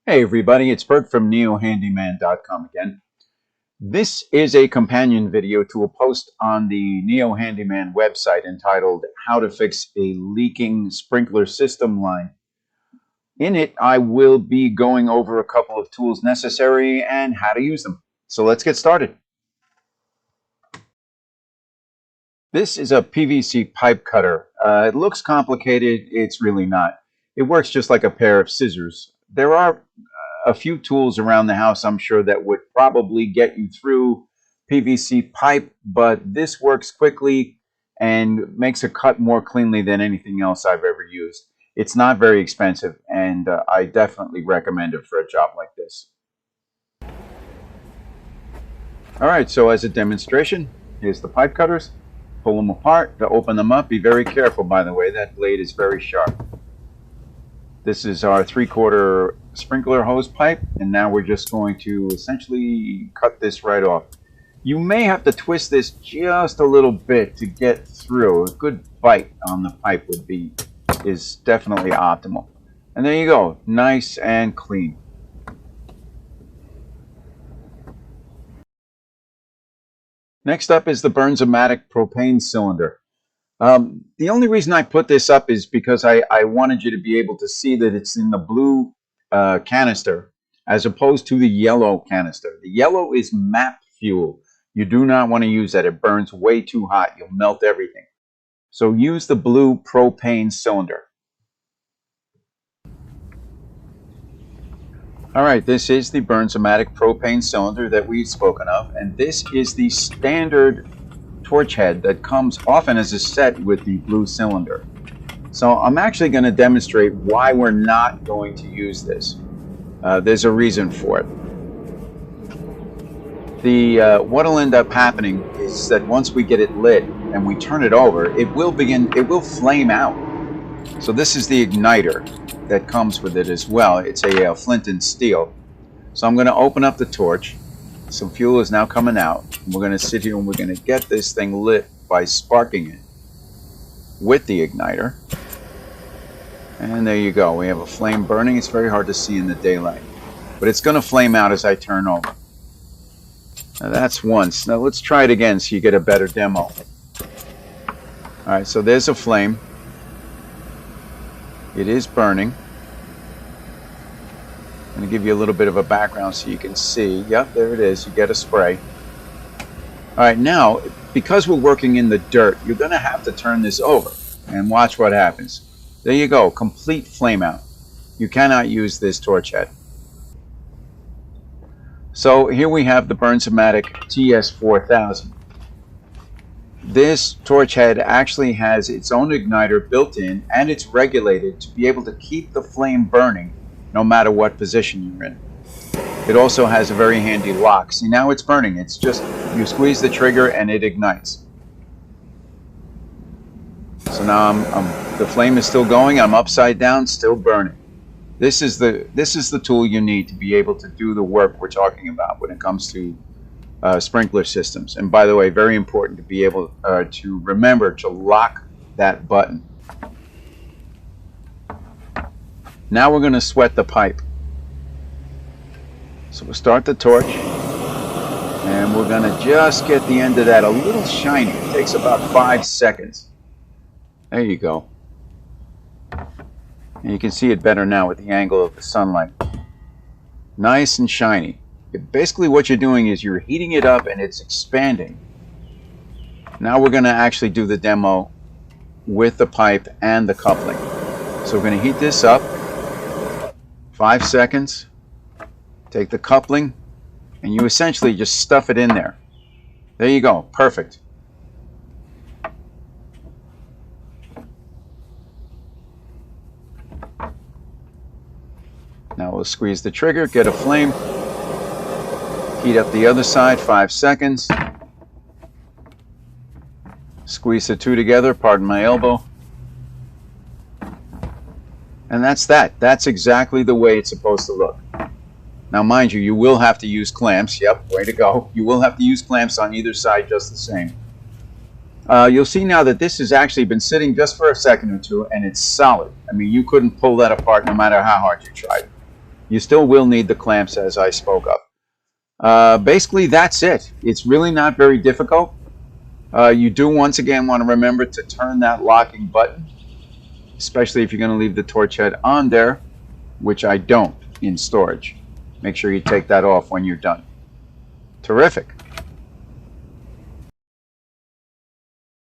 Hey everybody, it's Bert from NeoHandyman.com again. This is a companion video to a post on the Neo Handyman website entitled How to Fix a Leaking Sprinkler System Line. In it, I will be going over a couple of tools necessary and how to use them. So let's get started. This is a PVC pipe cutter. It looks complicated, it's really not. It works just like a pair of scissors. There are a few tools around the house, I'm sure, that would probably get you through PVC pipe, but this works quickly and makes a cut more cleanly than anything else I've ever used. It's not very expensive, and I definitely recommend it for a job like this. All right, so as a demonstration, here's the pipe cutters. Pull them apart. To open them up, be very careful, by the way. That blade is very sharp. This is our 3/4 sprinkler hose pipe, and now we're just going to essentially cut this right off. You may have to twist this just a little bit to get through. A good bite on the pipe is definitely optimal. And there you go, nice and clean. Next up is the Bernzomatic propane cylinder. The only reason I put this up is because I wanted you to be able to see that it's in the blue canister as opposed to the yellow canister. The yellow is MAP fuel. You do not want to use that. It burns way too hot. You'll melt everything. So use the blue propane cylinder. All right, this is the Bernzomatic propane cylinder that we've spoken of, and this is the standard torch head that comes often as a set with the blue cylinder. So I'm actually going to demonstrate why we're not going to use this. There's a reason for it. What'll end up happening is that once we get it lit and we turn it over, it will flame out. So this is the igniter that comes with it as well. It's a flint and steel. So I'm going to open up the torch. Some fuel is now coming out. We're going to sit here and we're going to get this thing lit by sparking it with the igniter. And there you go. We have a flame burning. It's very hard to see in the daylight, but it's going to flame out as I turn over. Now that's once. Now let's try it again so you get a better demo. All right, so there's a flame. It is burning. I'm going to give you a little bit of a background so you can see. Yep, there it is. You get a spray. All right, now, because we're working in the dirt, you're going to have to turn this over and watch what happens. There you go, complete flame out. You cannot use this torch head. So here we have the Bernzomatic TS4000. This torch head actually has its own igniter built in, and it's regulated to be able to keep the flame burning no matter what position you're in. It also has a very handy lock. See, now it's burning. It's just, you squeeze the trigger and it ignites. So now the flame is still going. I'm upside down, still burning. This is the tool you need to be able to do the work we're talking about when it comes to sprinkler systems. And by the way, very important to be able to remember to lock that button. Now we're going to sweat the pipe. So we'll start the torch, and we're going to just get the end of that a little shiny. It takes about 5 seconds. There you go. And you can see it better now with the angle of the sunlight. Nice and shiny. Basically what you're doing is you're heating it up and it's expanding. Now we're going to actually do the demo with the pipe and the coupling. So we're going to heat this up. 5 seconds. Take the coupling and you essentially just stuff it in there. There you go. Perfect. Now we'll squeeze the trigger, get a flame. Heat up the other side, 5 seconds. Squeeze the two together, pardon my elbow. And that's that. That's exactly the way it's supposed to look. Now mind you, you will have to use clamps. Yep, way to go. You will have to use clamps on either side just the same. You'll see now that this has actually been sitting just for a second or two and it's solid. I mean, you couldn't pull that apart no matter how hard you tried. You still will need the clamps as I spoke of. Basically, that's it. It's really not very difficult. You do once again want to remember to turn that locking button, especially if you're going to leave the torch head on there, which I don't in storage. Make sure you take that off when you're done. Terrific.